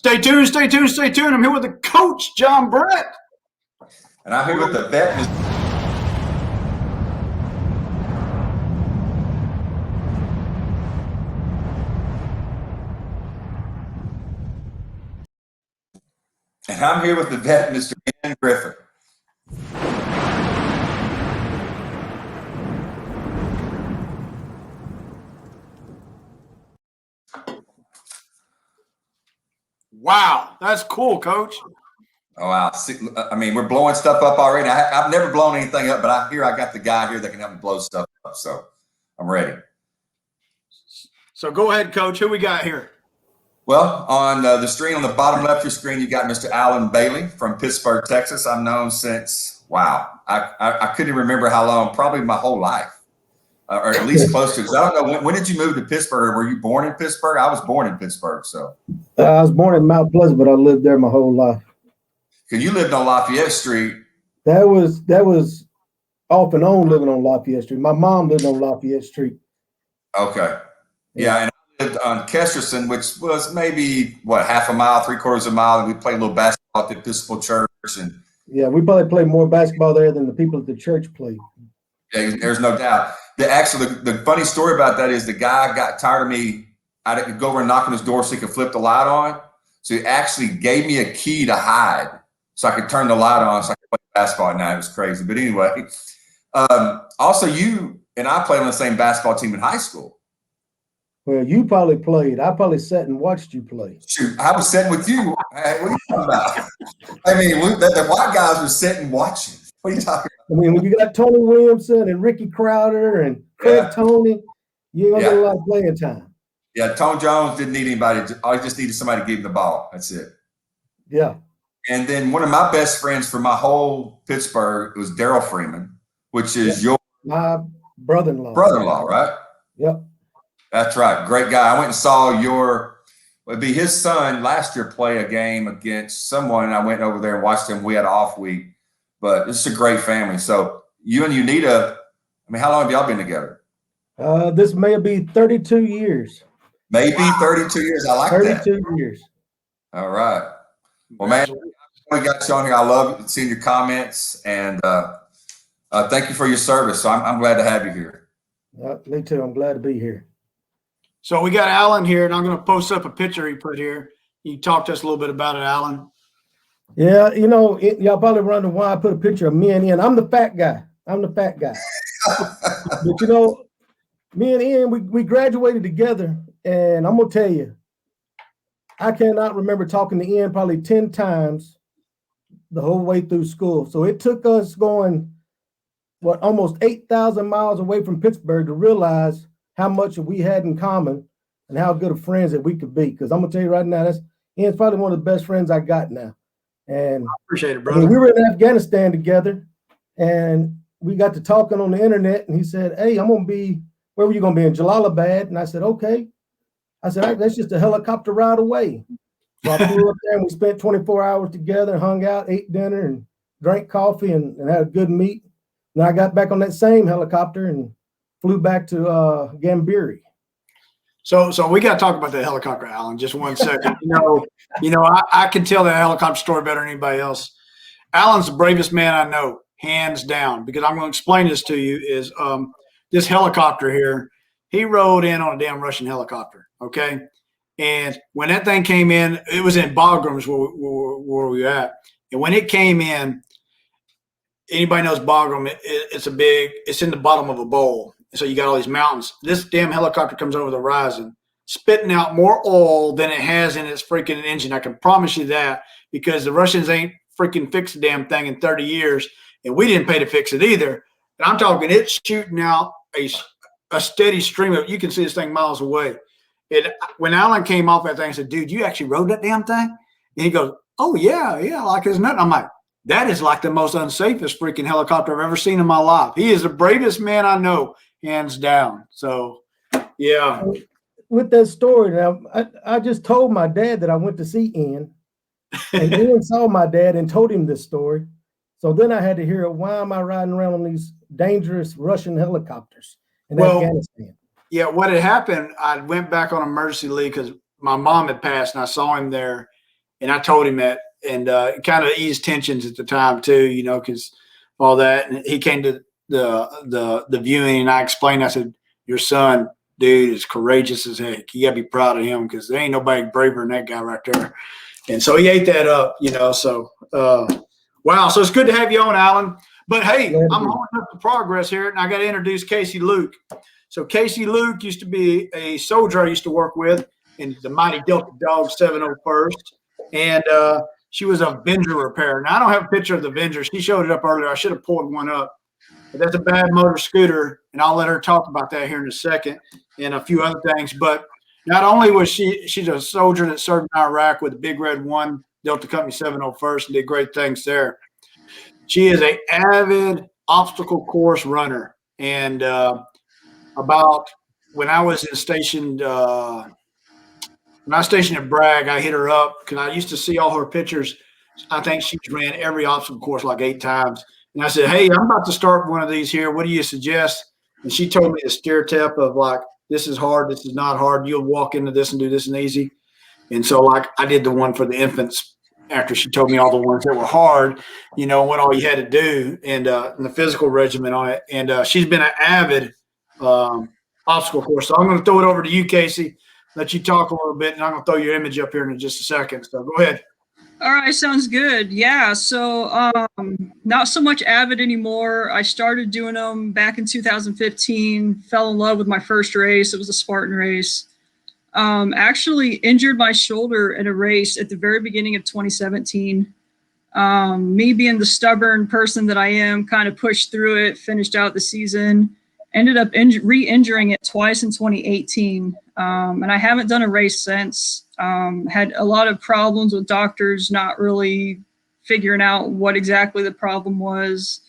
Stay tuned, stay tuned, stay tuned. I'm here with the coach, John Brett. And I'm here with the vet, Mr. Ian Griffin. Wow, that's cool, Coach. Oh, wow. I mean, we're blowing stuff up already. I've never blown anything up, but I got the guy here that can help me blow stuff up. So I'm ready. So go ahead, Coach. Who we got here? Well, on the screen on the bottom left of your screen, you got Mr. Alan Bailey from Pittsburgh, Texas. I've known since, wow, I couldn't even remember how long, probably my whole life, or at least close to it. I don't know, when did you move to Pittsburgh? Were you born in Pittsburgh? I was born in Pittsburgh, so. I was born in Mount Pleasant, but I lived there my whole life. Because you lived on Lafayette Street. That was off and on living on Lafayette Street. My mom lived on Lafayette Street. Okay. Yeah, and I lived on Kesterson, which was maybe, half a mile, 3/4 of a mile, and we played a little basketball at the Episcopal Church. And yeah, we probably played more basketball there than the people at the church played. Yeah, there's no doubt. The funny story about that is the guy got tired of me. I didn't go over and knock on his door so he could flip the light on. So he actually gave me a key to hide so I could turn the light on so I could play basketball at night. It was crazy. But anyway, also you and I played on the same basketball team in high school. Well, you probably played. I probably sat and watched you play. Shoot, I was sitting with you. Hey, what are you talking about? I mean, the white guys were sitting watching. What are you talking about? I mean, when you got Tony Williamson and Ricky Crowder and Craig Tony, you ain't gonna get a lot of playing time. Yeah, Tone Jones didn't need anybody. I just needed somebody to give him the ball. That's it. Yeah. And then one of my best friends for my whole Pittsburgh was Daryl Freeman, which is my brother-in-law. Brother-in-law, right? Yep. That's right. Great guy. I went and saw would be his son last year play a game against someone, and I went over there and watched him. We had an off week, but it's a great family. So you and Unita, I mean, how long have y'all been together? This may be 32 years. Maybe 32 years. I like 32 that. years. All right. Well, man, we got you on here. I love seeing your comments, and thank you for your service. So I'm glad to have you here. Me too. I'm glad to be here. So we got Alan here, and I'm going to post up a picture he put here. You talk to us a little bit about it, Alan. Yeah, y'all probably wondering why I put a picture of me and Ian. I'm the fat guy. But me and Ian, we graduated together, and I'm gonna tell you, I cannot remember talking to Ian probably 10 times the whole way through school. So it took us going almost 8,000 miles away from Pittsburgh to realize how much we had in common and how good of friends that we could be. Because I'm gonna tell you right now, Ian's probably one of the best friends I got now. And I appreciate it, brother. we were in Afghanistan together, and we got to talking on the internet, and he said, "Hey, where were you going to be, in Jalalabad?" And I said, "Okay." I said, "All right, that's just a helicopter ride away." So I flew up there, and we spent 24 hours together, hung out, ate dinner, and drank coffee, and had a good meet. And I got back on that same helicopter and flew back to Gambiri. So we got to talk about the helicopter, Alan. Just one second. I can tell that helicopter story better than anybody else. Alan's the bravest man I know, hands down. Because I'm going to explain this to you. Is this helicopter here? He rode in on a damn Russian helicopter. Okay, and when that thing came in, it was in Bagrams where we were at. And when it came in, anybody knows Bagram? It's in the bottom of a bowl. So you got all these mountains. This damn helicopter comes over the horizon, spitting out more oil than it has in its freaking engine. I can promise you that, because the Russians ain't freaking fixed the damn thing in 30 years, and we didn't pay to fix it either. And I'm talking, it's shooting out a steady stream of, you can see this thing miles away. When Alan came off that thing, I said, "Dude, you actually rode that damn thing?" And he goes, "Oh, yeah, like it's nothing." I'm like, that is like the most unsafest freaking helicopter I've ever seen in my life. He is the bravest man I know, hands down. So, yeah. With that story, now, I just told my dad that I went to see Ian, and Ian saw my dad and told him this story. So then I had to hear, why am I riding around on these dangerous Russian helicopters in Afghanistan? Yeah, what had happened, I went back on emergency leave because my mom had passed, and I saw him there. And I told him that, and it kind of eased tensions at the time too, you know, because all that. And he came to the viewing, and I explained. I said, "Your son, dude, is courageous as heck. You gotta be proud of him because there ain't nobody braver than that guy right there." And so he ate that up, you know. So wow, so it's good to have you on, Alan. But hey, I'm holding up the progress here, and I got to introduce Casey Luke. So Casey Luke used to be a soldier I used to work with in the Mighty Delta Dog 701st, and she was a Venger repairer. Now I don't have a picture of the Venger. She showed it up earlier. I should have pulled one up. But that's a bad motor scooter, and I'll let her talk about that here in a second and a few other things. But not only was she's a soldier that served in Iraq with the Big Red 1 Delta Company 701st and did great things there. She is an avid obstacle course runner. And about when I was stationed at Bragg, I hit her up because I used to see all her pictures. I think she's ran every obstacle course like 8 times. And I said, "Hey, I'm about to start one of these here. What do you suggest?" And she told me the steer tip of like, this is hard, this is not hard. You'll walk into this and do this and easy. And so like I did the one for the infants after she told me all the ones that were hard, you know, what all you had to do and the physical regimen on it. And she's been an avid obstacle course. So I'm going to throw it over to you, Casey, let you talk a little bit, and I'm going to throw your image up here in just a second. So go ahead. All right, sounds good. Yeah, so not so much avid anymore. I started doing them back in 2015, fell in love with my first race. It was a Spartan race. Actually injured my shoulder in a race at the very beginning of 2017. Me being the stubborn person that I am, kind of pushed through it, finished out the season, ended up re-injuring it twice in 2018. And I haven't done a race since. Had a lot of problems with doctors not really figuring out what exactly the problem was.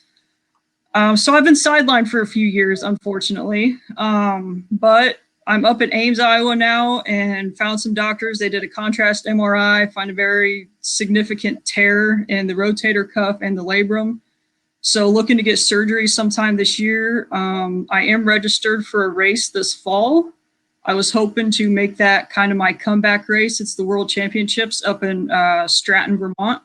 So I've been sidelined for a few years, unfortunately. But I'm up in Ames, Iowa now, and found some doctors. They did a contrast MRI, find a very significant tear in the rotator cuff and the labrum. So looking to get surgery sometime this year. I am registered for a race this fall. I was hoping to make that kind of my comeback race. It's the World Championships up in Stratton, Vermont.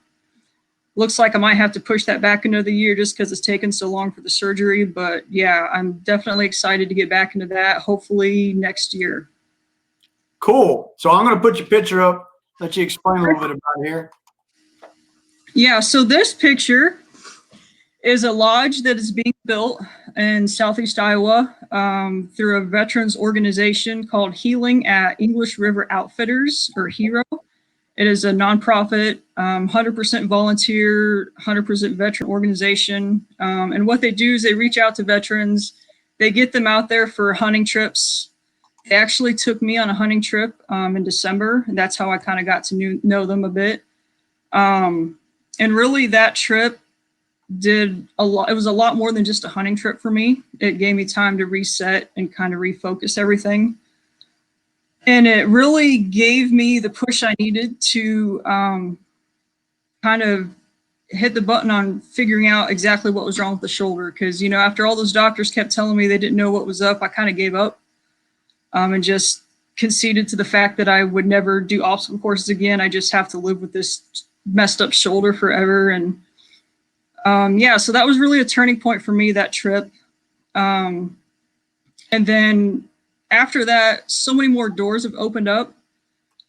Looks like I might have to push that back another year just because it's taken so long for the surgery. But yeah, I'm definitely excited to get back into that, hopefully next year. Cool. So I'm going to put your picture up, let you explain a little bit about it here. Yeah, so this picture is a lodge that is being built in Southeast Iowa through a veterans organization called Healing at English River Outfitters, or HERO. It is a nonprofit, 100% volunteer, 100% veteran organization. And what they do is they reach out to veterans. They get them out there for hunting trips. They actually took me on a hunting trip in December, and that's how I kind of got to know them a bit. And really that trip did a lot. It was a lot more than just a hunting trip for me. It gave me time to reset and kind of refocus everything. And it really gave me the push I needed to kind of hit the button on figuring out exactly what was wrong with the shoulder. Because, you know, after all those doctors kept telling me they didn't know what was up, I kind of gave up and just conceded to the fact that I would never do obstacle courses again. I just have to live with this messed up shoulder forever. And yeah, so that was really a turning point for me, that trip. And then after that, so many more doors have opened up.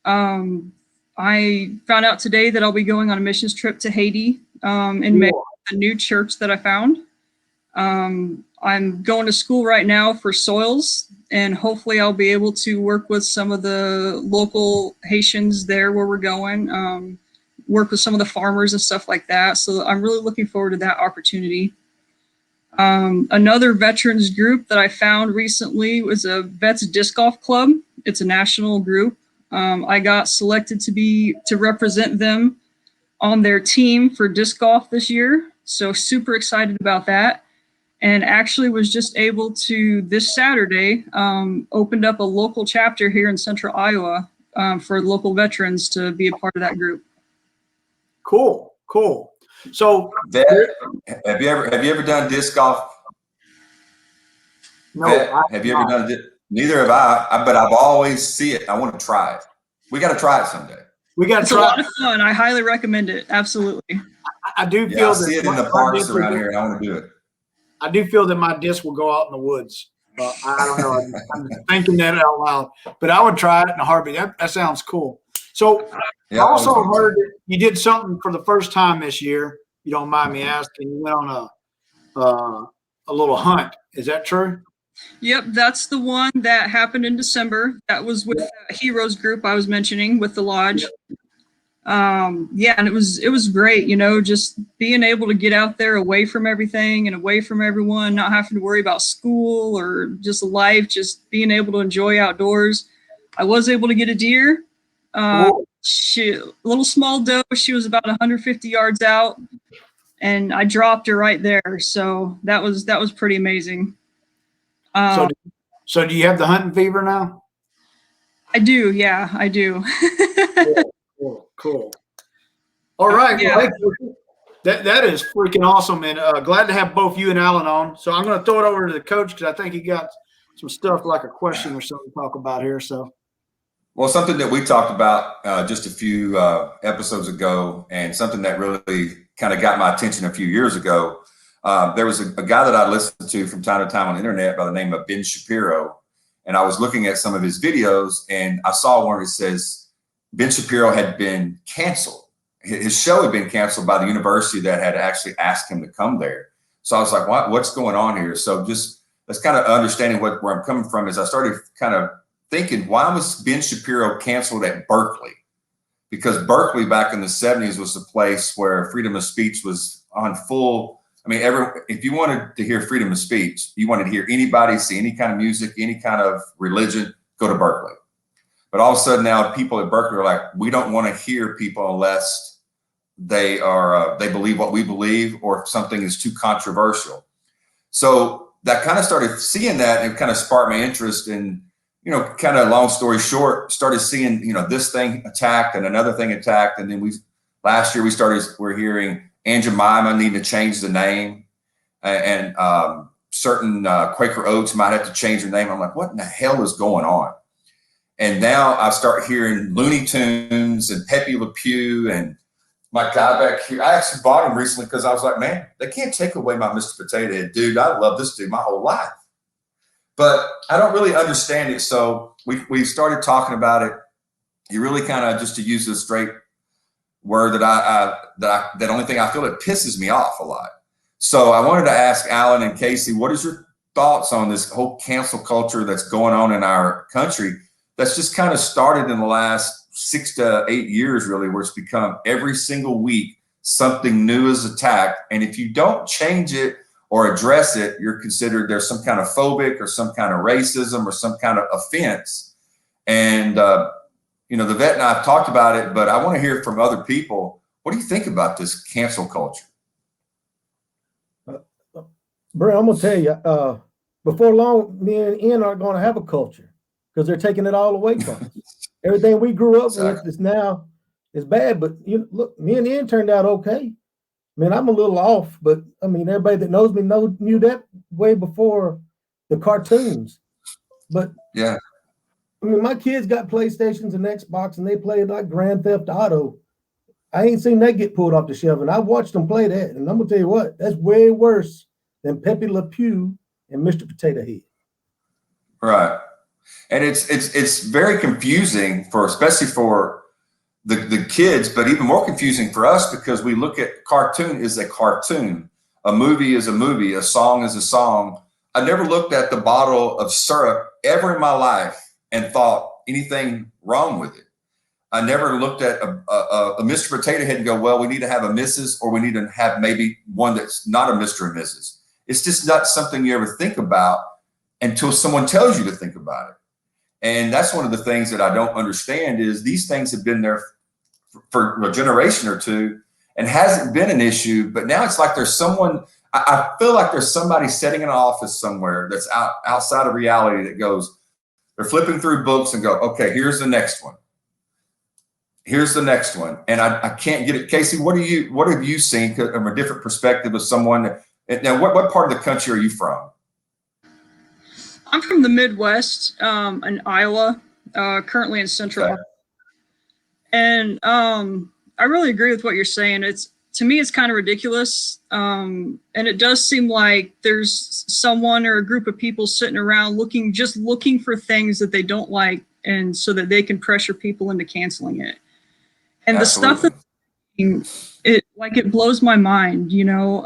I found out today that I'll be going on a missions trip to Haiti in May, a new church that I found. I'm going to school right now for soils, and hopefully I'll be able to work with some of the local Haitians there where we're going, work with some of the farmers and stuff like that. So I'm really looking forward to that opportunity. Another veterans group that I found recently was a Vets Disc Golf Club. It's a national group. I got selected to represent them on their team for disc golf this year. So super excited about that. And actually was just able to, this Saturday, opened up a local chapter here in Central Iowa for local veterans to be a part of that group. Cool, cool. So, have you ever done disc golf? No, have you ever done it? Neither have I, but I've always see it. I want to try it. We got to try it someday. We got to It's a try. lot of fun. I highly recommend it. Absolutely. I do Yeah, feel I see that it in the my parks disc around will- here, and I want to do it. I do feel that my disc will go out in the woods. I don't know. I'm thinking that out loud, but I would try it in a heartbeat. That sounds cool. So Yeah, I I also always heard that you did something for the first time this year. You don't mind me asking. You went on a little hunt. Is that true? Yep, that's the one that happened in December. That was with that Heroes group I was mentioning with the lodge. Yeah, and it was great, just being able to get out there away from everything and away from everyone, not having to worry about school or just life, just being able to enjoy outdoors. I was able to get a deer. Cool. A little small doe. She was about 150 yards out, and I dropped her right there. So that was pretty amazing. So do you have the hunting fever now? I do, yeah, I do. Cool. All right. Yeah. Well, that is freaking awesome, man. Glad to have both you and Alan on. So I'm going to throw it over to the coach because I think he got some stuff like a question or something to talk about here. So. Well, something that we talked about just a few episodes ago, and something that really kind of got my attention a few years ago. There was a guy that I listened to from time to time on the internet by the name of Ben Shapiro, and I was looking at some of his videos, and I saw one where it says Ben Shapiro had been canceled. His show had been canceled by the university that had actually asked him to come there. So I was like, what's going on here? So just that's kind of understanding where I'm coming from is I started kind of thinking, why was Ben Shapiro canceled at Berkeley? Because Berkeley back in the 70s was a place where freedom of speech was on full. I mean, if you wanted to hear freedom of speech, you wanted to hear anybody, see any kind of music, any kind of religion, go to Berkeley. But all of a sudden now people at Berkeley are like, we don't want to hear people unless they believe what we believe or if something is too controversial. So that kind of started seeing that and kind of sparked my interest in, kind of long story short, started seeing, this thing attacked and another thing attacked. And then last year we're hearing Aunt Jemima need to change the name and certain Quaker Oats might have to change their name. I'm like, what in the hell is going on? And now I start hearing Looney Tunes and Pepe Le Pew and my guy back here. I actually bought him recently because I was like, man, they can't take away my Mr. Potato Head. Dude, I love this dude my whole life. But I don't really understand it. So we started talking about it. You really kind of, just to use a straight word that only thing I feel it pisses me off a lot. So I wanted to ask Alan and Casey, what is your thoughts on this whole cancel culture that's going on in our country? That's just kind of started in the last 6 to 8 years, really, where it's become every single week something new is attacked. And if you don't change it or address it, you're considered there's some kind of phobic or some kind of racism or some kind of offense. And, the vet and I have talked about it, but I want to hear from other people. What do you think about this cancel culture? Brent, I'm going to tell you, before long, me and Ian are going to have a culture because they're taking it all away from us. Everything we grew up with is now is bad, but look, me and Ian turned out okay. I mean, I'm a little off, but I mean, everybody that knows me knew that way before the cartoons. But yeah, I mean, my kids got PlayStations and Xbox, and they play like Grand Theft Auto. I ain't seen that get pulled off the shelf, and I watched them play that. And I'm gonna tell you what, that's way worse than Pepe Le Pew and Mr. Potato Head. Right, and it's very confusing especially for the kids, but even more confusing for us because we look at cartoon is a cartoon, a movie is a movie, a song is a song. I never looked at the bottle of syrup ever in my life and thought anything wrong with it. I never looked at a Mr. Potato Head and go, well, we need to have a Mrs. or we need to have maybe one that's not a Mr. and Mrs. It's just not something you ever think about until someone tells you to think about it. And that's one of the things that I don't understand is these things have been there for a generation or two and hasn't been an issue. But now it's like there's someone, I feel like there's somebody sitting in an office somewhere that's outside of reality that goes, they're flipping through books and go, okay, here's the next one. Here's the next one. And I can't get it. Casey, what have you seen from a different perspective of someone? Now, what part of the country are you from? I'm from the Midwest, in Iowa, currently in Central. Okay. And I really agree with what you're saying. To me, it's kind of ridiculous. And it does seem like there's someone or a group of people sitting around just looking for things that they don't like, and so that they can pressure people into canceling it. And Absolutely. the stuff that it blows my mind, you know.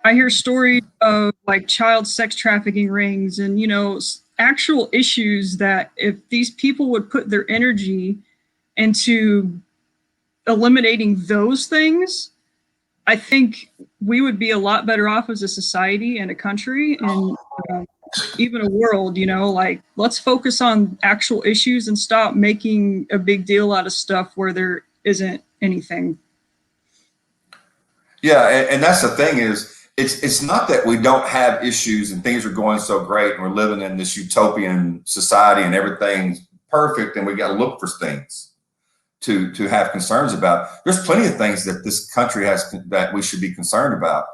I hear stories of like child sex trafficking rings and, you know, actual issues that if these people would put their energy into eliminating those things, I think we would be a lot better off as a society and a country and even a world, you know, like let's focus on actual issues and stop making a big deal out of stuff where there isn't anything. Yeah, and that's the thing is, it's not that we don't have issues and things are going so great and we're living in this utopian society and everything's perfect and we got to look for things to have concerns about. There's plenty of things that this country has that we should be concerned about.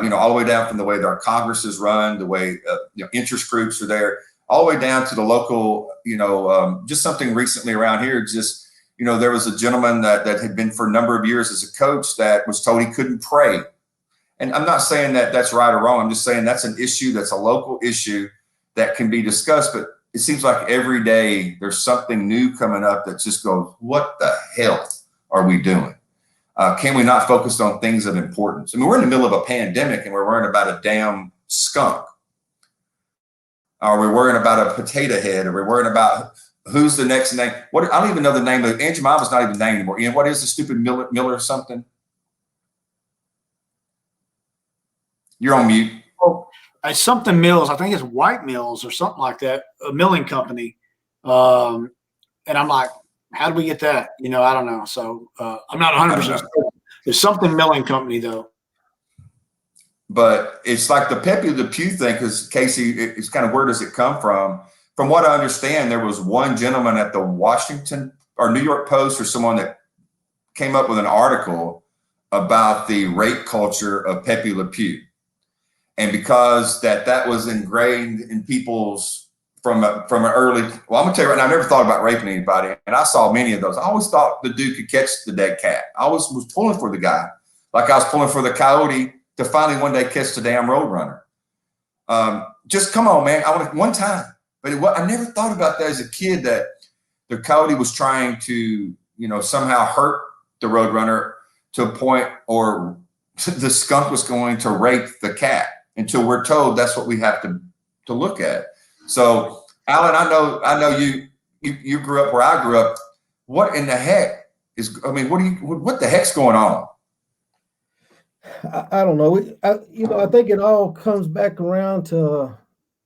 You know, all the way down from the way that our Congress is run, the way you know, interest groups are there, all the way down to the local. You know, just something recently around here, just you know, there was a gentleman that had been for a number of years as a coach that was told he couldn't pray. And I'm not saying that that's right or wrong. I'm just saying that's an issue, that's a local issue that can be discussed. But it seems like every day there's something new coming up that just goes, what the hell are we doing? Can we not focus on things of importance? I mean, we're in the middle of a pandemic and we're worrying about a damn skunk. Are we worrying about a potato head? Are we worrying about who's the next name? What, I don't even know the name of Aunt Jemima's not even named anymore. Ian, what is the stupid Miller or something? You're on mute. Oh, it's something Mills. I think it's White Mills or something like that, a milling company. And I'm like, how did we get that? You know, I don't know. So I'm not 100% sure. There's something milling company though. But it's like the Pepe Le Pew thing, because Casey, it's kind of, where does it come from? From what I understand, there was one gentleman at the Washington or New York Post or someone that came up with an article about the rape culture of Pepe Le Pew. And because that was ingrained in people's from an early, well, I'm gonna tell you right now, I never thought about raping anybody, and I saw many of those. I always thought the dude could catch the dead cat. I always was pulling for the guy, like I was pulling for the coyote to finally one day catch the damn roadrunner. Just come on, man. I want one time, but I never thought about that as a kid, that the coyote was trying to, you know, somehow hurt the roadrunner to a point, or the skunk was going to rape the cat, until we're told that's what we have to look at. So, Alan, I know you grew up where I grew up. What in the heck is? I mean, what the heck's going on? I don't know. I think it all comes back around to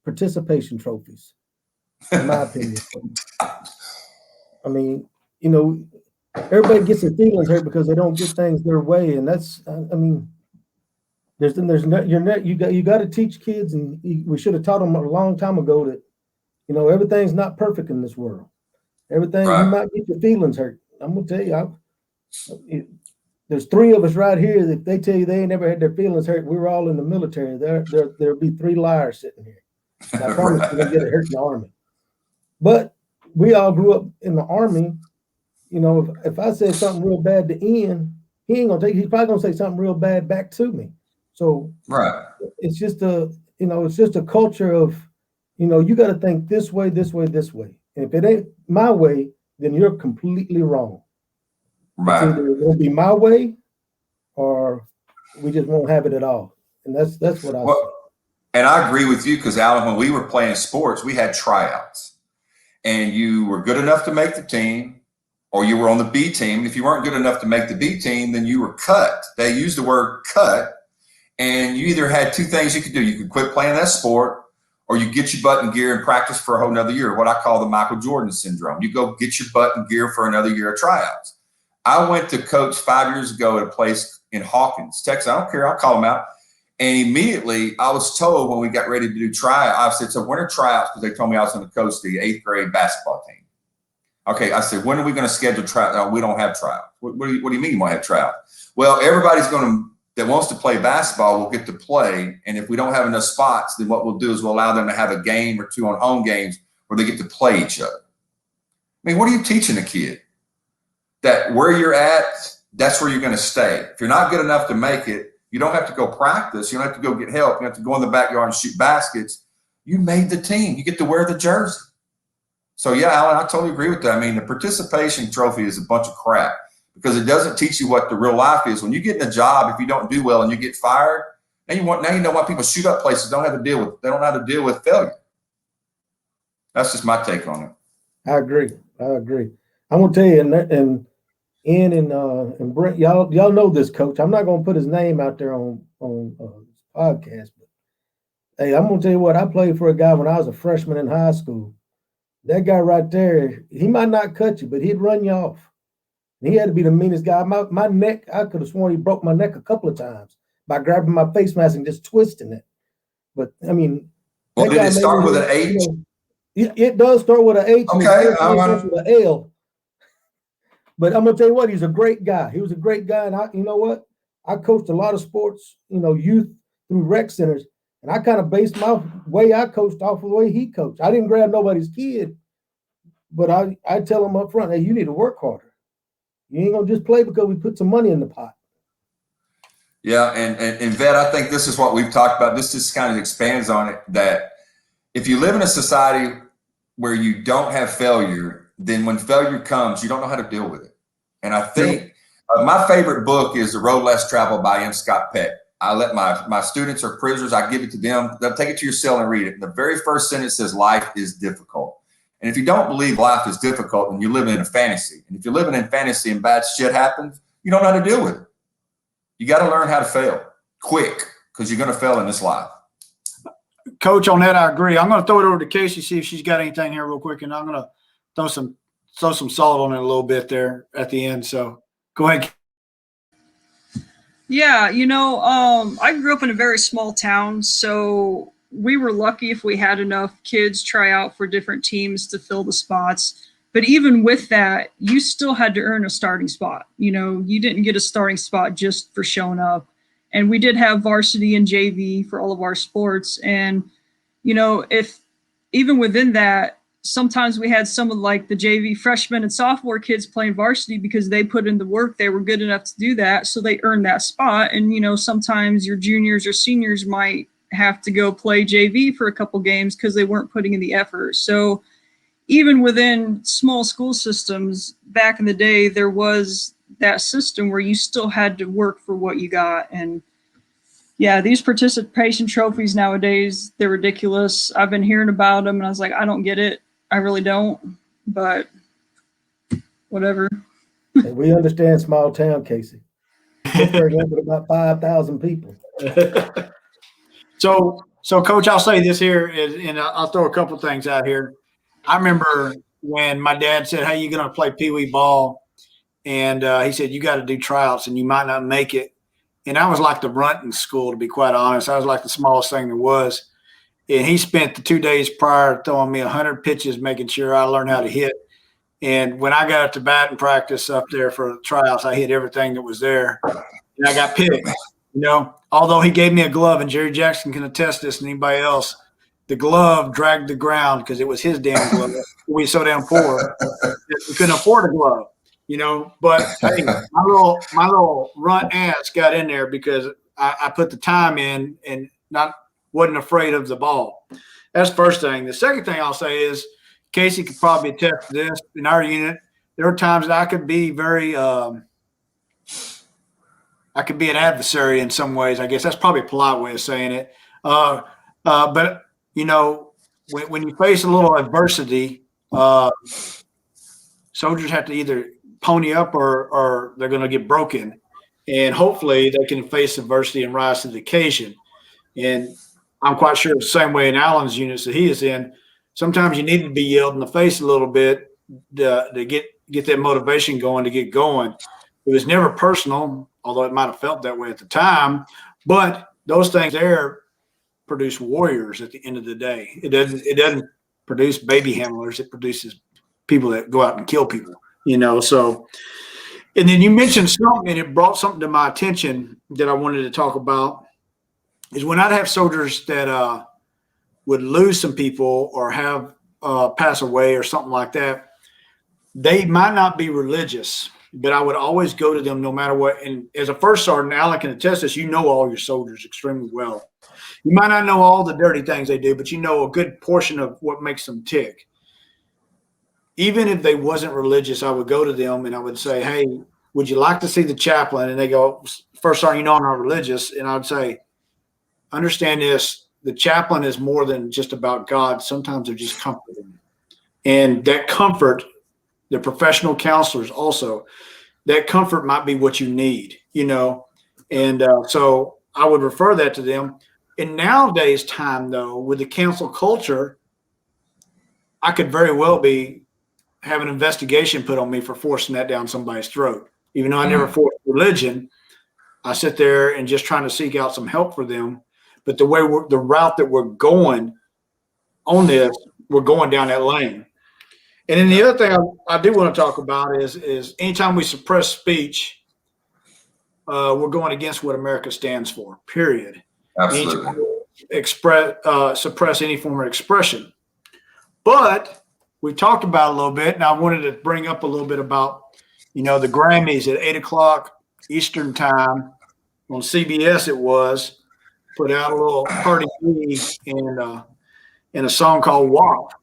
participation trophies, in my opinion. I mean, you know, everybody gets their feelings hurt because they don't get things their way, and that's, I mean. You got to teach kids, and we should have taught them a long time ago that, you know, everything's not perfect in this world. Everything, right. You might get your feelings hurt. I'm gonna tell you, there's three of us right here. If they tell you they ain't never had their feelings hurt, we were all in the military. There'll be three liars sitting here. And I promise you're gonna get it hurt in the Army. But we all grew up in the Army. You know, if I said something real bad to Ian, he's probably gonna say something real bad back to me. So right. It's just a culture of, you know, you got to think this way, this way, this way. And if it ain't my way, then you're completely wrong. Right. It's either it will be my way, or we just won't have it at all. And that's what I say. And I agree with you, because Alan, when we were playing sports, we had tryouts, and you were good enough to make the team, or you were on the B team. If you weren't good enough to make the B team, then you were cut. They used the word cut. And you either had two things you could do. You could quit playing that sport, or you get your butt in gear and practice for a whole nother year, what I call the Michael Jordan syndrome. You go get your butt in gear for another year of tryouts. I went to coach 5 years ago at a place in Hawkins, Texas. I don't care. I'll call them out. And immediately I was told, when we got ready to do tryouts, I said, so when are tryouts? Because they told me I was going to coach the 8th grade basketball team. Okay, I said, when are we going to schedule tryouts? No, we don't have tryouts. What do you mean you won't have tryouts? Well, everybody's going to, that wants to play basketball will get to play. And if we don't have enough spots, then what we'll do is we'll allow them to have a game or two on home games where they get to play each other. I mean, what are you teaching a kid? that where you're at, that's where you're going to stay. If you're not good enough to make it, you don't have to go practice. You don't have to go get help. You don't have to go in the backyard and shoot baskets. You made the team. You get to wear the jersey. So yeah, Alan, I totally agree with that. I mean, the participation trophy is a bunch of crap because it doesn't teach you what the real life is. When you get in a job, if you don't do well and you get fired, now you know why people shoot up places. They don't know how to deal with failure. That's just my take on it. I agree. I'm gonna tell you, and Ian and Brent, y'all know this coach. I'm not gonna put his name out there on podcast, but hey, I'm gonna tell you what. I played for a guy when I was a freshman in high school. That guy right there, he might not cut you, but he'd run you off. He had to be the meanest guy. My neck, I could have sworn he broke my neck a couple of times by grabbing my face mask and just twisting it. But I mean, well, did it start with an H? It does start with an H. Okay, it starts with an L. But I'm gonna tell you what, he's a great guy. He was a great guy, and you know what? I coached a lot of sports, youth through rec centers, and I kind of based my way I coached off of the way he coached. I didn't grab nobody's kid, but I tell them up front, hey, you need to work harder. You ain't gonna just play because we put some money in the pot. Yeah, and Vet, I think this is what we've talked about. This just kind of expands on it, that if you live in a society where you don't have failure, then when failure comes, you don't know how to deal with it. And I think my favorite book is The Road Less Traveled by M. Scott Peck. I let my students or prisoners, I give it to them. They'll take it to your cell and read it. And the very first sentence says, life is difficult. And if you don't believe life is difficult, then you're living in a fantasy. And if you're living in fantasy and bad shit happens, you don't know how to deal with it. You got to learn how to fail quick because you're going to fail in this life. Coach, on that, I agree. I'm going to throw it over to Casey, see if she's got anything here real quick, and I'm going to throw some salt on it a little bit there at the end. So go ahead. Yeah, I grew up in a very small town, so we were lucky if we had enough kids try out for different teams to fill the spots. But even with that, you still had to earn a starting spot. You didn't get a starting spot just for showing up. And we did have varsity and JV for all of our sports. And, if even within that, sometimes we had some of like the JV freshmen and sophomore kids playing varsity because they put in the work. They were good enough to do that. So they earned that spot. And, sometimes your juniors or seniors might have to go play JV for a couple games because they weren't putting in the effort. So even within small school systems back in the day, there was that system where you still had to work for what you got. And yeah, these participation trophies nowadays, they're ridiculous. I've been hearing about them and I was like, I don't get it. I really don't, but whatever. We understand small town, Casey. We're about 5,000 people. So Coach, I'll say this here, and I'll throw a couple things out here. I remember when my dad said, hey, you're going to play Pee Wee ball. And he said, you got to do tryouts and you might not make it. And I was like the runt in school, to be quite honest. I was like the smallest thing there was. And he spent the 2 days prior throwing me 100 pitches, making sure I learned how to hit. And when I got up to batting practice up there for tryouts, I hit everything that was there. And I got picked, although he gave me a glove, and Jerry Jackson can attest this and anybody else. The glove dragged the ground because it was his damn glove. We so damn poor. We couldn't afford a glove, But hey, my little runt ass got in there because I put the time in and wasn't afraid of the ball. That's the first thing. The second thing I'll say is Casey could probably attest to this. In our unit, there were times that I could be very I could be an adversary in some ways. I guess that's probably a polite way of saying it. But when you face a little adversity, soldiers have to either pony up or they're going to get broken. And hopefully they can face adversity and rise to the occasion. And I'm quite sure it's the same way in Alan's units that he is in. Sometimes you need to be yelled in the face a little bit to get that motivation going, to get going. It was never personal, although it might have felt that way at the time. But those things there produce warriors at the end of the day. It doesn't produce baby handlers. It produces people that go out and kill people, So, and then you mentioned something, and it brought something to my attention that I wanted to talk about. Is when I'd have soldiers that would lose some people or have pass away or something like that, they might not be religious, but I would always go to them no matter what. And as a first sergeant, Alan can attest this, you know all your soldiers extremely well. You might not know all the dirty things they do, but you know a good portion of what makes them tick. Even if they wasn't religious, I would go to them and I would say, hey, would you like to see the chaplain? And they go, first sergeant, you know I'm not religious. And I would say, understand this, the chaplain is more than just about God. Sometimes they're just comforting. And that comfort, the professional counselors also, that comfort might be what you need, you know. And so I would refer that to them. In nowadays time, though, with the cancel culture, I could very well be have an investigation put on me for forcing that down somebody's throat. Even though I never forced religion, I sit there and just trying to seek out some help for them. But the route that we're going on this, we're going down that lane. And then the other thing I do want to talk about is anytime we suppress speech, we're going against what America stands for, period. Absolutely. Suppress any form of expression. But we talked about it a little bit, and I wanted to bring up a little bit about, you know, the Grammys at 8 o'clock Eastern time on CBS. It was put out a little Cardi B in a song called WAP.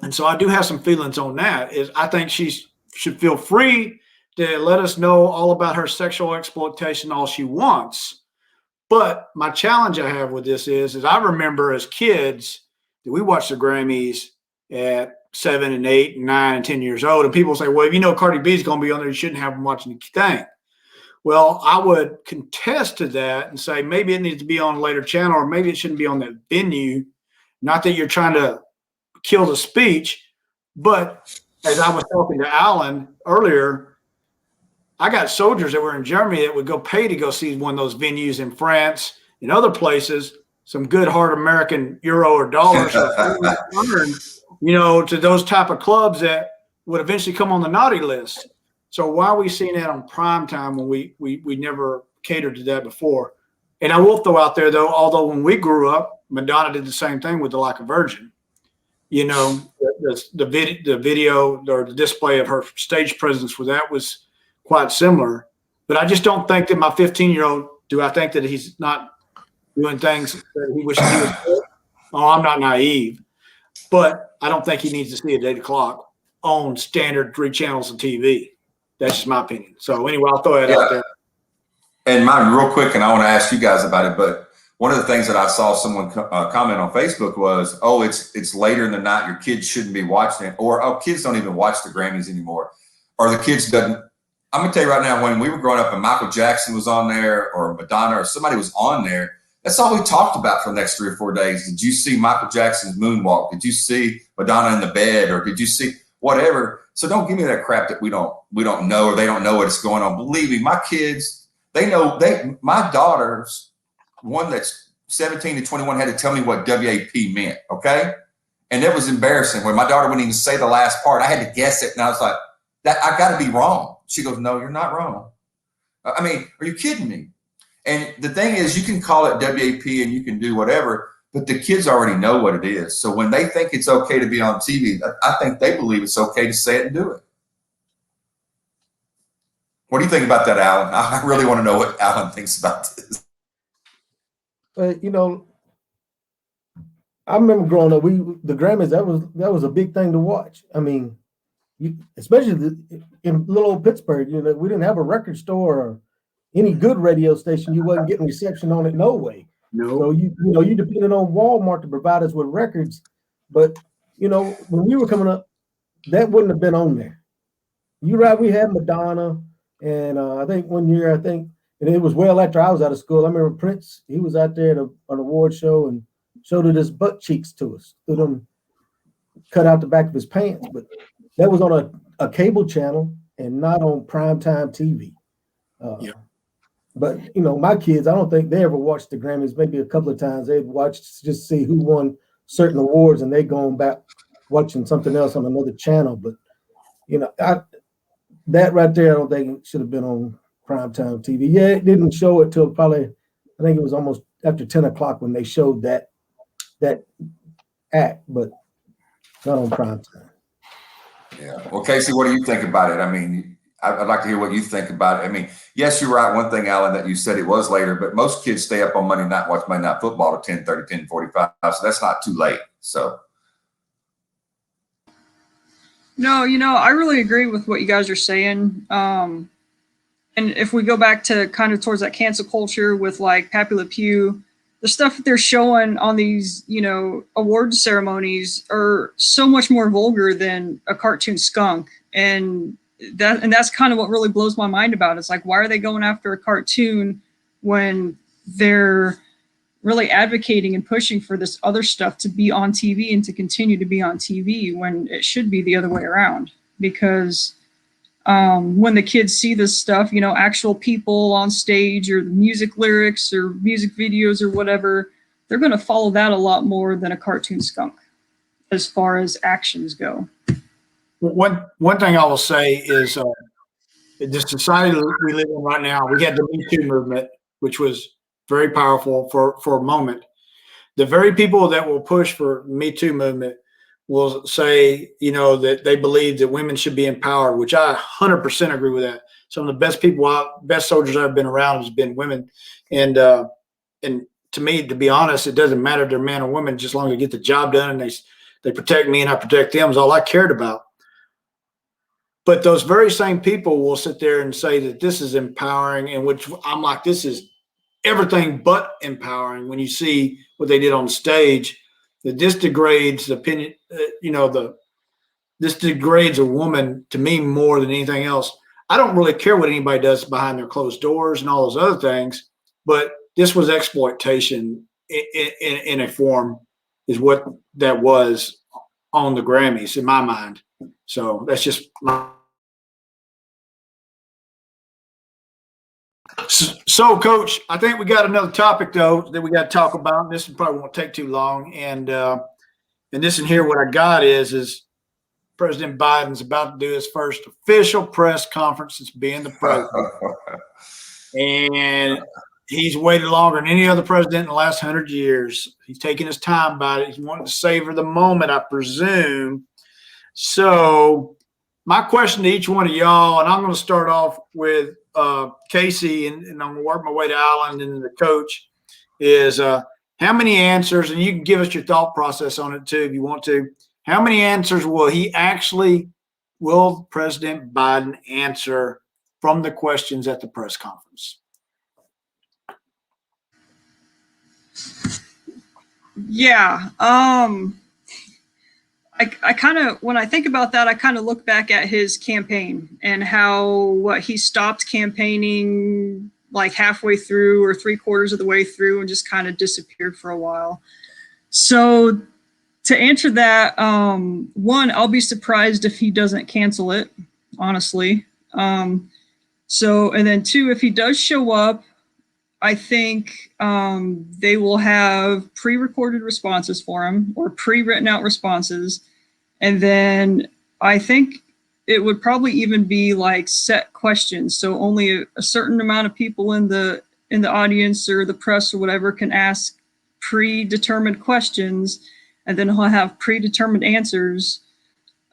And so I do have some feelings on that. I think she should feel free to let us know all about her sexual exploitation all she wants. But my challenge I have with this is I remember as kids that we watched the Grammys at 7 and 8 and 9 and 10 years old. And people say, well, if you know Cardi B is going to be on there, you shouldn't have them watching the thing. Well, I would contest to that and say maybe it needs to be on a later channel, or maybe it shouldn't be on that venue. Not that you're trying to kill the speech, but as I was talking to Alan earlier, I got soldiers that were in Germany that would go pay to go see one of those venues in France and other places, some good hard American euro or dollars, you know, to those type of clubs that would eventually come on the naughty list. So why are we seeing that on prime time when we never catered to that before? And I will throw out there, though, although when we grew up, Madonna did the same thing with the Like a Virgin. You know, the video or the display of her stage presence for that was quite similar. But I just don't think that my 15-year-old, do I think that he's not doing things that he wishes he was doing? Oh, I'm not naive. But I don't think he needs to see it at 8 o'clock on standard 3 channels of TV. That's just my opinion. So anyway, I'll throw that out there. And mine real quick, and I want to ask you guys about it, but one of the things that I saw someone comment on Facebook was, oh, it's later in the night, your kids shouldn't be watching it, or, oh, kids don't even watch the Grammys anymore, or the kids doesn't. I'm going to tell you right now, when we were growing up and Michael Jackson was on there, or Madonna, or somebody was on there, that's all we talked about for the next 3 or 4 days. Did you see Michael Jackson's moonwalk? Did you see Madonna in the bed? Or did you see whatever? So don't give me that crap that we don't know, or they don't know what's going on. Believe me, my kids, they know. My daughters, one that's 17 to 21, had to tell me what WAP meant, okay? And it was embarrassing when my daughter wouldn't even say the last part. I had to guess it, and I was like, "That I got to be wrong." She goes, "No, you're not wrong." I mean, are you kidding me? And the thing is, you can call it WAP and you can do whatever, but the kids already know what it is. So when they think it's okay to be on TV, I think they believe it's okay to say it and do it. What do you think about that, Alan? I really want to know what Alan thinks about this. You know, I remember growing up, the Grammys, that was a big thing to watch. I mean, especially in little old Pittsburgh, you know, we didn't have a record store or any good radio station. You wasn't getting reception on it, no way. No. So you depended on Walmart to provide us with records. But you know, when we were coming up, that wouldn't have been on there. You're right. We had Madonna, and I think one year, and it was well after I was out of school. I remember Prince. He was out there at an award show and showed his butt cheeks to us. Through them, cut out the back of his pants. But that was on a cable channel and not on primetime TV. Yeah. But you know, my kids, I don't think they ever watched the Grammys. Maybe a couple of times they'd watch just to see who won certain awards, and they going back watching something else on another channel. But you know, that right there, I don't think it should have been on primetime TV. Yeah, it didn't show it till probably, I think it was almost after 10 o'clock when they showed that act, but not on primetime. Yeah. Well, Casey, what do you think about it? I mean, I'd like to hear what you think about it. I mean, yes, you're right. One thing, Alan, that you said it was later, but most kids stay up on Monday night and watch Monday Night Football to 10:30, 10:45. So that's not too late. So. No, I really agree with what you guys are saying. And if we go back to kind of towards that cancel culture with like Pappy Le Pew, the stuff that they're showing on these, award ceremonies are so much more vulgar than a cartoon skunk. And that's kind of what really blows my mind about it. It's like, why are they going after a cartoon when they're really advocating and pushing for this other stuff to be on TV and to continue to be on TV when it should be the other way around? Because when the kids see this stuff, actual people on stage or music lyrics or music videos or whatever, they're going to follow that a lot more than a cartoon skunk as far as actions go. One thing I will say is the society we live in right now, we had the Me Too movement, which was very powerful for a moment. The very people that will push for Me Too movement will say, that they believe that women should be empowered, which I 100% agree with that. Some of the best soldiers I've been around has been women. And to me, to be honest, it doesn't matter if they're man or woman, just as long as they get the job done and they protect me and I protect them is all I cared about. But those very same people will sit there and say that this is empowering, and which I'm like, this is everything but empowering when you see what they did on stage. That this degrades the opinion, this degrades a woman to me more than anything else. I don't really care what anybody does behind their closed doors and all those other things, but this was exploitation in a form is what that was on the Grammys in my mind. So that's just my. So, Coach, I think we got another topic though that we got to talk about. This probably won't take too long, and this in here, what I got is President Biden's about to do his first official press conference since being the president, and he's waited longer than any other president in the last 100 years. He's taking his time about it. He's wanting to savor the moment, I presume. So, my question to each one of y'all, and I'm going to start off with Casey, and I'm going to work my way to Alan and the coach, is how many answers, and you can give us your thought process on it too if you want to, how many answers will President Biden answer from the questions at the press conference? Yeah. I kind of, when I think about that, I kind of look back at his campaign and how he stopped campaigning like halfway through or 3/4 of the way through and just kind of disappeared for a while. So to answer that, one, I'll be surprised if he doesn't cancel it, honestly. And then two, if he does show up, I think they will have pre-recorded responses for him or pre-written out responses. And then I think it would probably even be like set questions. So only a certain amount of people in the audience or the press or whatever can ask predetermined questions. And then he'll have predetermined answers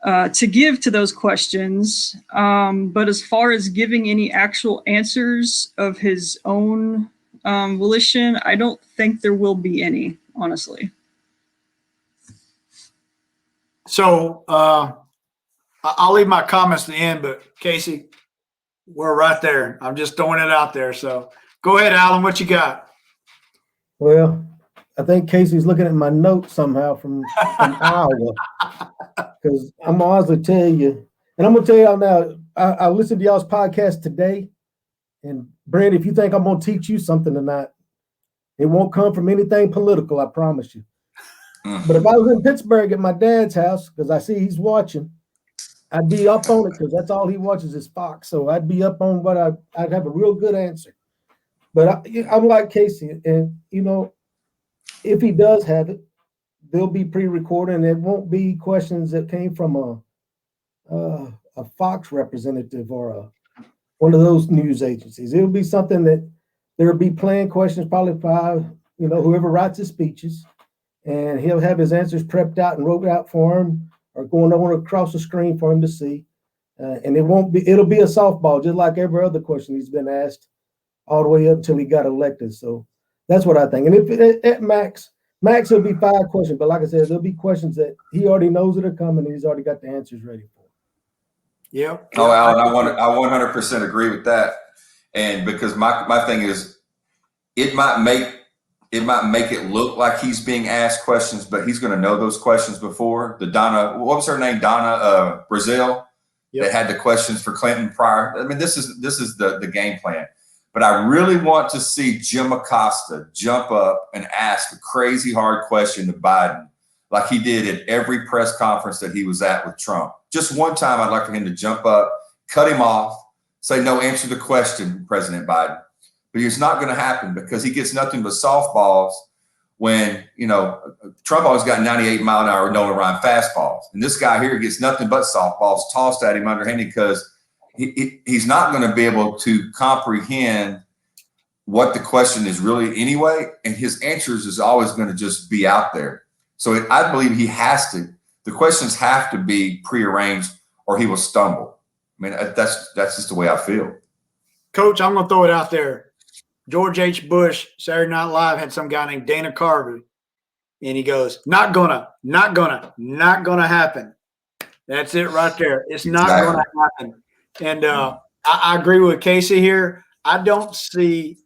to give to those questions. But as far as giving any actual answers of his own volition, I don't think there will be any, honestly. So I'll leave my comments to the end, but Casey, we're right there. I'm just throwing it out there. So go ahead, Alan, what you got? Well, I think Casey's looking at my notes somehow from Iowa, because I'm gonna honestly tell you, and I'm gonna tell y'all now, I listened to y'all's podcast today, and Brent, if you think I'm gonna teach you something tonight, it won't come from anything political, I promise you. But if I was in Pittsburgh at my dad's house, because I see he's watching, I'd be up on it because that's all he watches is Fox. So I'd be up on what I'd have a real good answer. But I'm like Casey, and if he does have it, they'll be pre-recorded, and it won't be questions that came from a Fox representative or one of those news agencies. It'll be something that there'll be planned questions, probably by whoever writes his speeches. And he'll have his answers prepped out and wrote out for him or going on across the screen for him to see. And it'll be a softball, just like every other question he's been asked all the way up until he got elected. So that's what I think. And if at max, it'll be 5 questions. But like I said, there'll be questions that he already knows that are coming and he's already got the answers ready for. Yep. Oh, Alan, I 100% agree with that. And because my thing is, it might make it look like he's being asked questions, but he's going to know those questions before. The Donna, what was her name? Donna Brazil. Yep. That had the questions for Clinton prior. I mean, this is the game plan. But I really want to see Jim Acosta jump up and ask a crazy hard question to Biden, like he did at every press conference that he was at with Trump. Just one time, I'd like for him to jump up, cut him off, say, no, answer the question, President Biden. But it's not going to happen because he gets nothing but softballs when, Trump always got 98-mile-an-hour Nolan Ryan fastballs. And this guy here gets nothing but softballs tossed at him underhanded because he's not going to be able to comprehend what the question is really anyway. And his answers is always going to just be out there. So I believe the questions have to be prearranged or he will stumble. I mean, that's just the way I feel. Coach, I'm going to throw it out there. George H. Bush, Saturday Night Live, had some guy named Dana Carvey. And he goes, not gonna happen. That's it right there. It's not going to happen. And I agree with Casey here. I don't see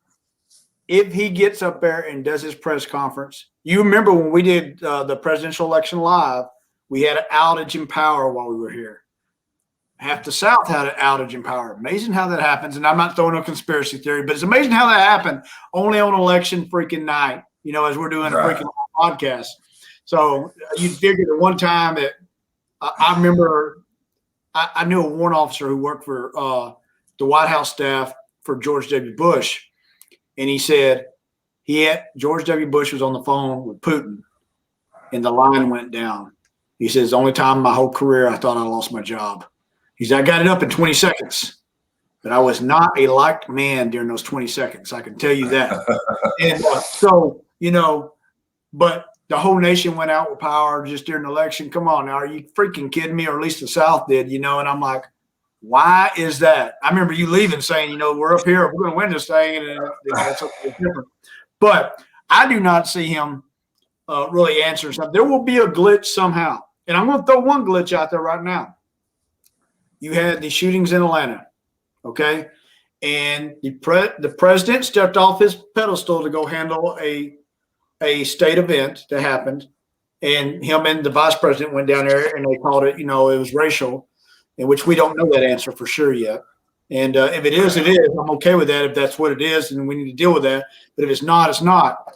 if he gets up there and does his press conference. You remember when we did the presidential election live, we had an outage in power while we were here. Half the South had an outage in power. Amazing how that happens. And I'm not throwing a conspiracy theory, but it's amazing how that happened only on election freaking night, as we're doing a freaking podcast. So you figured at one time that I remember I knew a warrant officer who worked for the White House staff for George W. Bush. And he said George W. Bush was on the phone with Putin and the line went down. He says, the only time in my whole career I thought I lost my job. He said, I got it up in 20 seconds, but I was not a liked man during those 20 seconds. I can tell you that. And but the whole nation went out with power just during the election. Come on now, are you freaking kidding me? Or at least the South did, and I'm like, why is that? I remember you leaving saying, we're up here, we're going to win this thing, and it's something different. But I do not see him really answering something. There will be a glitch somehow. And I'm going to throw one glitch out there right now. You had the shootings in Atlanta, okay? And the president stepped off his pedestal to go handle a state event that happened. And him and the vice president went down there and they called it, it was racial, in which we don't know that answer for sure yet. And if it is, it is. I'm okay with that if that's what it is, and we need to deal with that. But if it's not, it's not.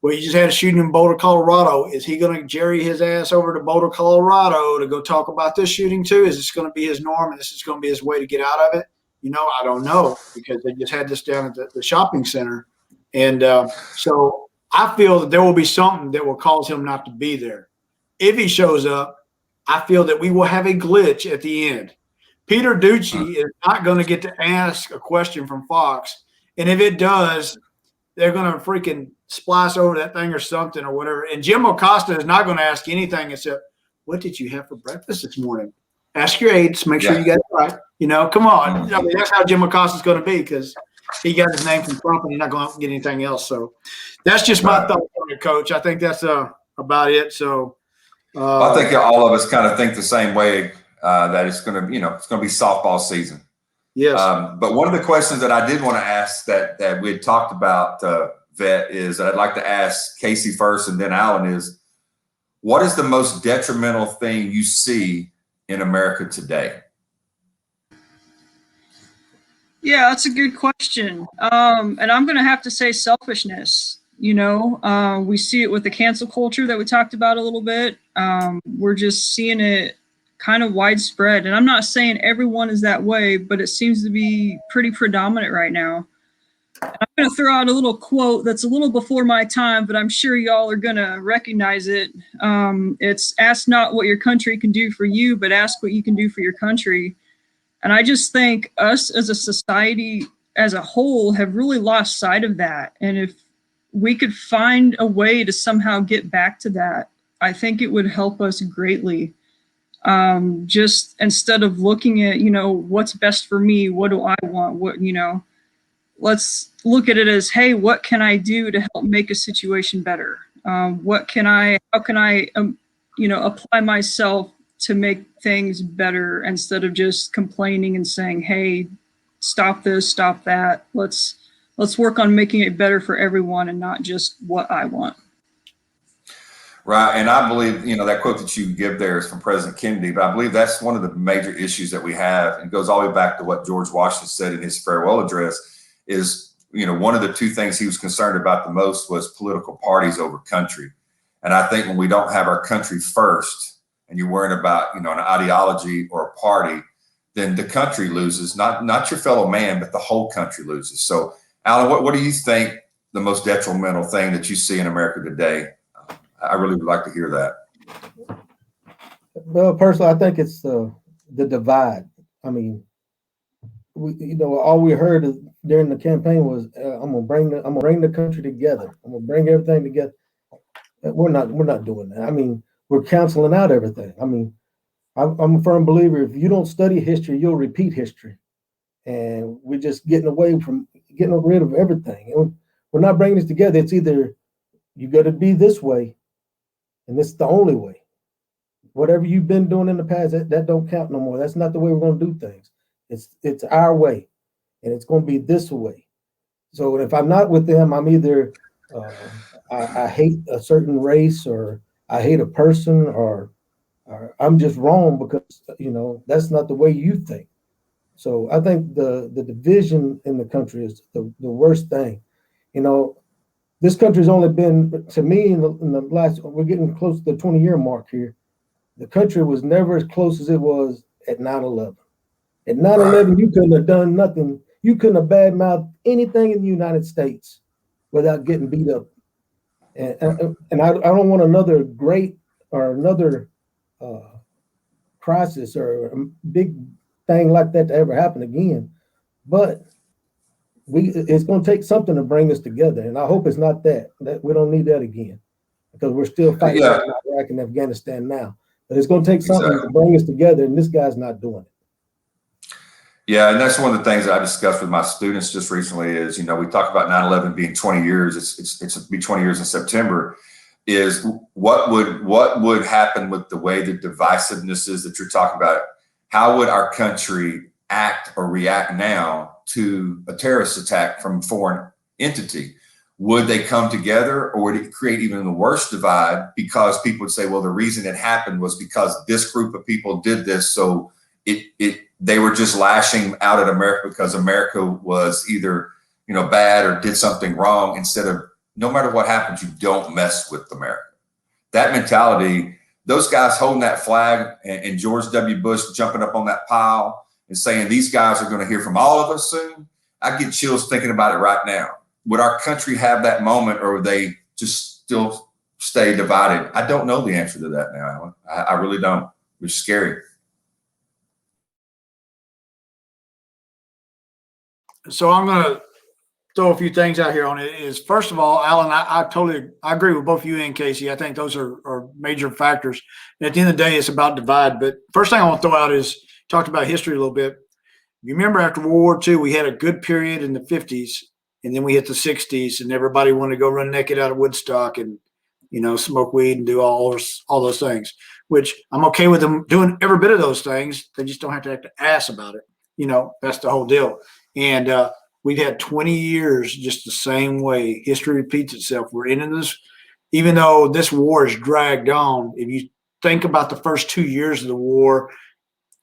Well, you just had a shooting in Boulder, Colorado. Is he going to jerry his ass over to Boulder, Colorado to go talk about this shooting too? Is this going to be his norm and this is going to be his way to get out of it? I don't know because they just had this down at the shopping center. And so I feel that there will be something that will cause him not to be there. If he shows up, I feel that we will have a glitch at the end. Peter Ducey is not going to get to ask a question from Fox. And if it does, they're going to freaking splice over that thing or something or whatever. And Jim Acosta is not going to ask anything except, what did you have for breakfast this morning? Ask your aides, make sure you got it right. Come on. I mean, that's how Jim Acosta is going to be because he got his name from Trump and he's not going to get anything else. So that's just my thought on it, Coach. I think that's about it. So I think all of us kind of think the same way that it's going to, it's going to be softball season. Yes. But one of the questions that I did want to ask that we had talked about, Vet, is that I'd like to ask Casey first and then Alan is, what is the most detrimental thing you see in America today? Yeah, that's a good question. And I'm going to have to say selfishness. We see it with the cancel culture that we talked about a little bit. We're just seeing it kind of widespread. And I'm not saying everyone is that way, but it seems to be pretty predominant right now. And I'm going to throw out a little quote that's a little before my time, but I'm sure y'all are going to recognize it. It's ask not what your country can do for you, but ask what you can do for your country. And I just think us as a society as a whole have really lost sight of that. And if we could find a way to somehow get back to that, I think it would help us greatly. Just instead of looking at, what's best for me, what do I want, let's look at it as, hey, what can I do to help make a situation better? How can I, apply myself to make things better instead of just complaining and saying, hey, stop this, stop that. Let's work on making it better for everyone and not just what I want. Right. And I believe, that quote that you give there is from President Kennedy, but I believe that's one of the major issues that we have. And it goes all the way back to what George Washington said in his farewell address is, one of the two things he was concerned about the most was political parties over country. And I think when we don't have our country first and you're worrying about, an ideology or a party, then the country loses, not your fellow man, but the whole country loses. So, Alan, what do you think the most detrimental thing that you see in America today? I really would like to hear that. Well, personally, I think it's the divide. I mean, all we heard during the campaign was, "I'm gonna bring the country together. I'm gonna bring everything together." We're not doing that. I mean, we're canceling out everything. I mean, I'm a firm believer. If you don't study history, you'll repeat history, and we're just getting rid of everything. And we're not bringing this together. It's either you got to be this way, and this is the only way. Whatever you've been doing in the past, that don't count no more. That's not the way we're going to do things. It's our way, and it's going to be this way. So if I'm not with them, I'm either I hate a certain race, or I hate a person, or I'm just wrong because that's not the way you think. So I think the division in the country is the worst thing. This country's only been, to me, in the last, we're getting close to the 20-year mark here. The country was never as close as it was at 9/11. At 9/11, you couldn't have done nothing. You couldn't have badmouthed anything in the United States without getting beat up. And I don't want another crisis or a big thing like that to ever happen again. But it's going to take something to bring us together, and I hope it's not that we don't need that again, because we're still fighting in Iraq and Afghanistan now. But it's going to take something to bring us together, and this guy's not doing it. Yeah, and that's one of the things that I discussed with my students just recently is, we talk about 9/11 being 20 years. It's be 20 years in September. Is what would happen with the way the divisiveness is that you're talking about? How would our country act or react now to a terrorist attack from a foreign entity? Would they come together, or would it create even the worse divide, because people would say, well, the reason it happened was because this group of people did this, so they were just lashing out at America because America was either bad or did something wrong, instead of, no matter what happens, you don't mess with America. That mentality, those guys holding that flag and George W. Bush jumping up on that pile and saying these guys are going to hear from all of us soon, I get chills thinking about it right now. Would our country have that moment, or would they just still stay divided? I don't know the answer to that now, Alan. I really don't. It's scary. So I'm going to throw a few things out here on it. Is, first of all, Alan, I totally agree with both you and Casey. I think those are major factors. And at the end of the day, it's about divide. But first thing I want to throw out is, talked about history a little bit. You remember after World War II, we had a good period in the 50s, and then we hit the 60s, and everybody wanted to go run naked out of Woodstock and, smoke weed and do all those things, which I'm okay with them doing every bit of those things. They just don't have to act an ass about it. That's the whole deal. And we've had 20 years just the same way. History repeats itself. We're in this, even though this war is dragged on. If you think about the first 2 years of the war,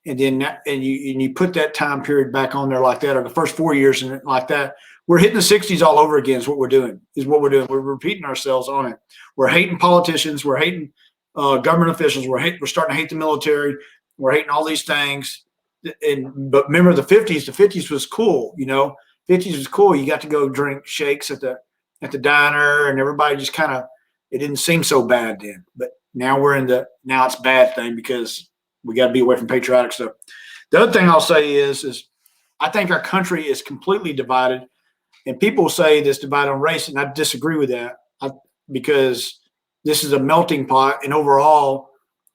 and you put that time period back on there like that, or the first 4 years and like that, we're hitting the 60s all over again. Is what we're doing. We're repeating ourselves on it. We're hating politicians. We're hating government officials. We're starting to hate the military. We're hating all these things. But remember the 50s. The 50s was cool. 50s was cool. You got to go drink shakes at the diner, and everybody just kind of, it didn't seem so bad then. But now we're in now it's bad thing, because we got to be away from patriotic stuff. The other thing I'll say is I think our country is completely divided, and people say this divided on race, and I disagree with that, because this is a melting pot, and overall,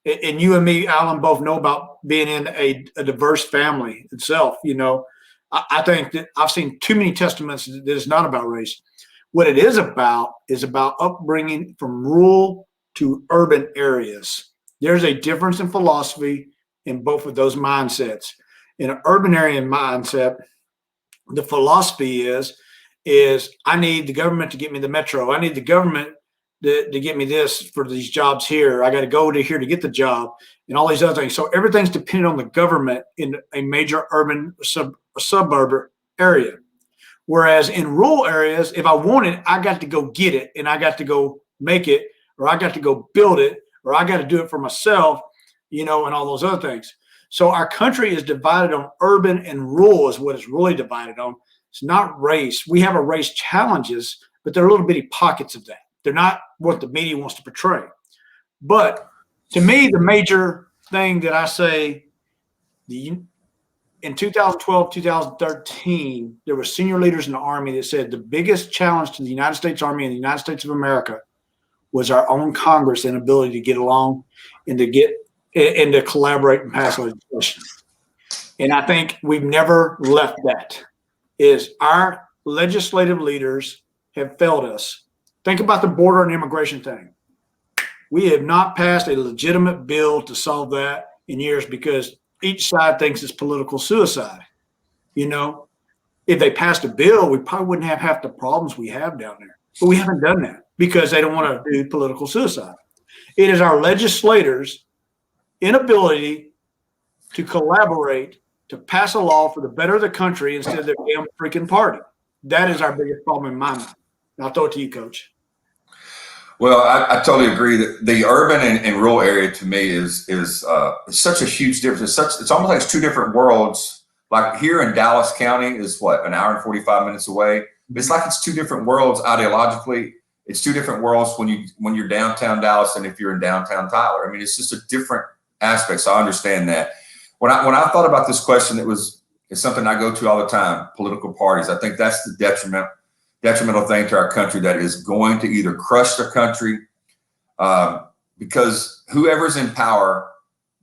and you and me, Alan, both know about being in a diverse family itself. You know, I think that I've seen too many testaments that it's not about race. What it is about upbringing from rural to urban areas. There's a difference in philosophy in both of those mindsets. In an urban area mindset, the philosophy is I need the government to get me the metro. I need the government to get me this for these jobs here. I got to go to here to get the job and all these other things. So everything's dependent on the government in a major urban suburban area. Whereas in rural areas, if I want it, I got to go get it and I got to go make it, or I got to go build it, or I got to do it for myself, you know, and all those other things. So our country is divided on urban and rural is what it's really divided on. It's not race. We have a race challenges, but they're little bitty pockets of that. They're not what the media wants to portray. But to me, the major thing that I say, in 2012, 2013, there were senior leaders in the Army that said the biggest challenge to the United States Army and the United States of America was our own Congress inability to get along and to collaborate and pass legislation. And I think we've never left that. Is our legislative leaders have failed us. Think about the border and immigration thing. We have not passed a legitimate bill to solve that in years because each side thinks it's political suicide. You know, if they passed a bill, we probably wouldn't have half the problems we have down there. But we haven't done that because they don't want to do political suicide. It is our legislators' inability to collaborate to pass a law for the better of the country instead of their damn freaking party. That is our biggest problem in my mind. I'll throw it to you, Coach. Well, I totally agree that the urban and rural area to me is such a huge difference. It's almost like it's two different worlds. Like here in Dallas County is what, an hour and 45 minutes away. It's like it's two different worlds ideologically. It's two different worlds when you're downtown Dallas and if you're in downtown Tyler. I mean, it's just a different aspect. So I understand that. When I thought about this question, it's something I go to all the time. Political parties. I think that's the detrimental thing to our country that is going to either crush the country because whoever's in power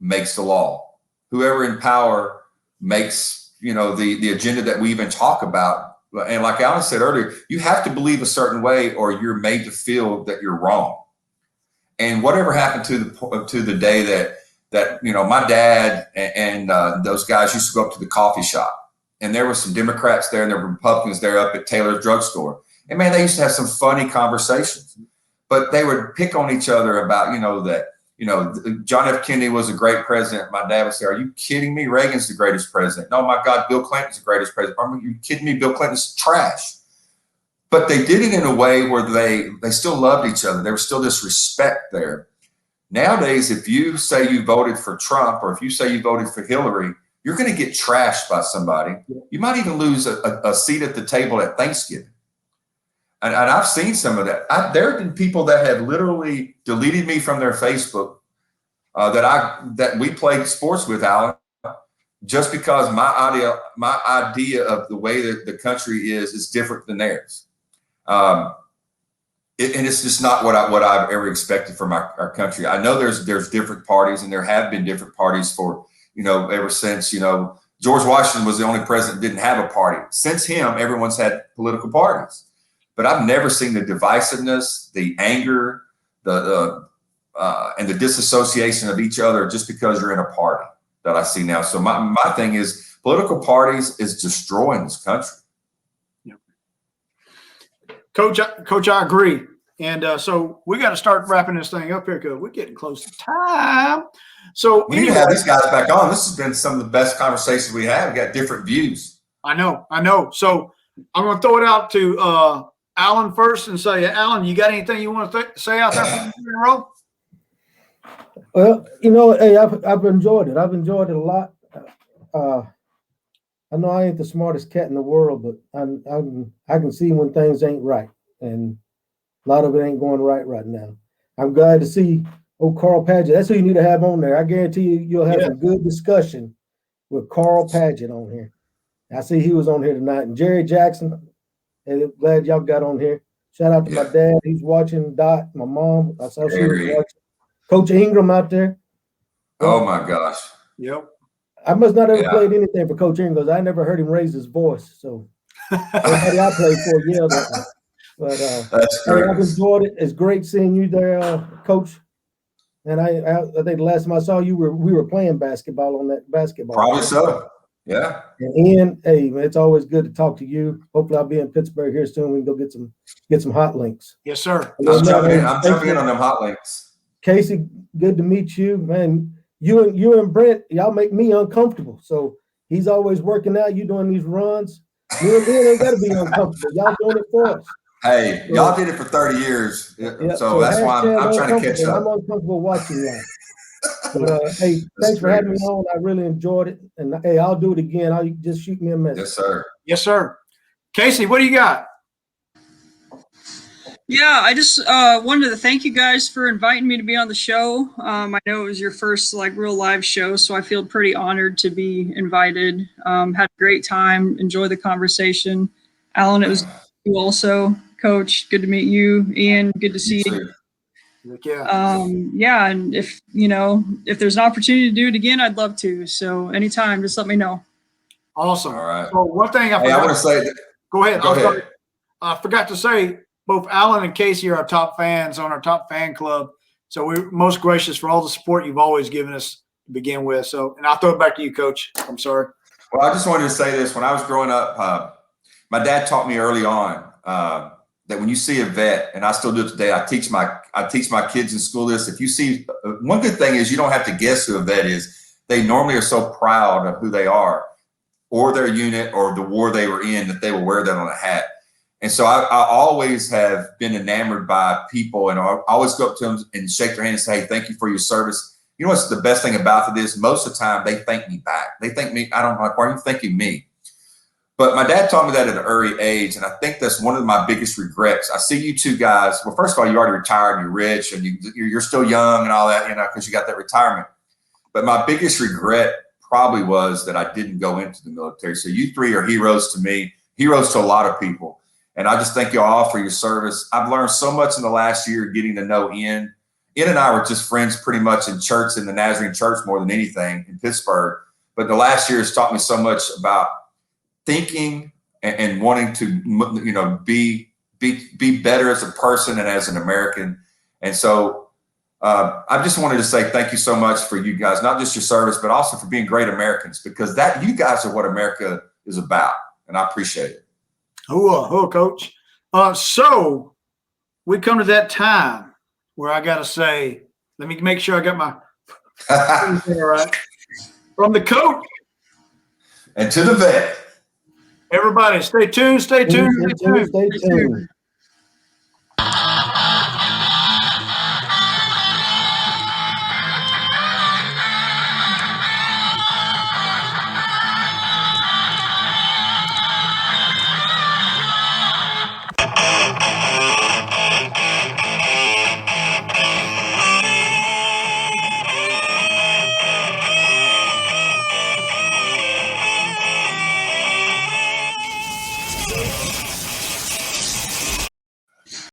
makes the law. Whoever in power makes, you know, the agenda that we even talk about. And like Alan said earlier, you have to believe a certain way or you're made to feel that you're wrong. And whatever happened to the day that you know, my dad and those guys used to go up to the coffee shop. And there were some Democrats there and there were Republicans there up at Taylor's drugstore. And man, they used to have some funny conversations, but they would pick on each other about, John F. Kennedy was a great president. My dad would say, are you kidding me? Reagan's the greatest president. No, my God, Bill Clinton's the greatest president. Are you kidding me? Bill Clinton's trash. But they did it in a way where they still loved each other. There was still this respect there. Nowadays, if you say you voted for Trump or if you say you voted for Hillary, you're going to get trashed by somebody. You might even lose a seat at the table at Thanksgiving. And I've seen some of that. There have been people that have literally deleted me from their Facebook that we played sports with, Alan, just because my idea of the way that the country is different than theirs. And it's just not what I've ever expected from our country. I know there's different parties, and there have been different parties for, ever since, George Washington was the only president that didn't have a party. Since him, everyone's had political parties. But I've never seen the divisiveness, the anger, and the disassociation of each other just because you're in a party that I see now. So my thing is political parties is destroying this country. Yeah. Coach, I agree. And so we got to start wrapping this thing up here because we're getting close to time. So we need to have these guys back on. This has been some of the best conversations we have. We got different views. I know. So I'm going to throw it out to Alan first and say, Alan, you got anything you want to say out there for the row? Well, hey, I've enjoyed it. I've enjoyed it a lot. I know I ain't the smartest cat in the world, but I can see when things ain't right, and a lot of it ain't going right now. I'm glad to see Carl Padgett. That's who you need to have on there. I guarantee you'll have a good discussion with Carl Padgett on here. I see he was on here tonight, and Jerry Jackson. And glad y'all got on here. Shout out to my dad. He's watching. Dot, my mom. I saw she was watching. Coach Ingram out there. Oh my gosh. Yep. I must not ever Yeah. played anything for Coach Ingalls. I never heard him raise his voice. So everybody I played for yelled at me. But That's hey, great. I've enjoyed it. It's great seeing you there, Coach. And I think the last time I saw you, we were playing basketball on that basketball. Probably so. Yeah. And Ian, hey, man, it's always good to talk to you. Hopefully, I'll be in Pittsburgh here soon. We can go get some hot links. Yes, sir. I'm jumping in on them hot links. Casey, good to meet you, man. You and Brent, y'all make me uncomfortable. So he's always working out. You doing these runs. Me and Ben ain't got to be uncomfortable. Y'all doing it for us. Hey, y'all did it for 30 years. Yeah, So that's why I'm trying to catch I'm up. uncomfortable watching y'all. But hey, thanks for having me on. I really enjoyed it. And hey, I'll do it again. I'll just shoot me a message. Yes, sir. Yes, sir. Casey, what do you got? Yeah, I just wanted to thank you guys for inviting me to be on the show. I know it was your first like real live show, so I feel pretty honored to be invited. Had a great time. Enjoy the conversation. Alan, it was you also. Coach, good to meet you. Ian, good to see you. Yeah. Yeah, and if there's an opportunity to do it again, I'd love to. So anytime, just let me know. Awesome. All right. So one thing I Hey, I want to say, go ahead. go ahead. I forgot to say, both Alan and Casey are our top fans on our top fan club. So we're most gracious for all the support you've always given us to begin with. So, and I'll throw it back to you, Coach. I'm sorry. Well, I just wanted to say this. When I was growing up, my dad taught me early on that when you see a vet, and I still do it today, I teach my kids in school this. If you see, one good thing is you don't have to guess who a vet is. They normally are so proud of who they are or their unit or the war they were in that they will wear that on a hat. And so I always have been enamored by people, and I always go up to them and shake their hand and say, hey, thank you for your service. You know what's the best thing about it is most of the time they thank me back. They thank me. I don't know, why are you thanking me? But my dad taught me that at an early age, and I think that's one of my biggest regrets. I see you two guys. Well, first of all, you already retired, and you're rich, and you're still young and all that, because you got that retirement. But my biggest regret probably was that I didn't go into the military. So you three are heroes to me, heroes to a lot of people. And I just thank you all for your service. I've learned so much in the last year getting to know Ian. Ian and I were just friends pretty much in church, in the Nazarene church more than anything in Pittsburgh. But the last year has taught me so much about thinking and wanting to, be better as a person and as an American. And so I just wanted to say thank you so much for you guys, not just your service, but also for being great Americans, because you guys are what America is about. And I appreciate it. Oh, Coach. So we come to that time where I got to say, let me make sure I got my all right. From the coach. And to the vet. Everybody, stay tuned, stay tuned, stay tuned. Stay tuned.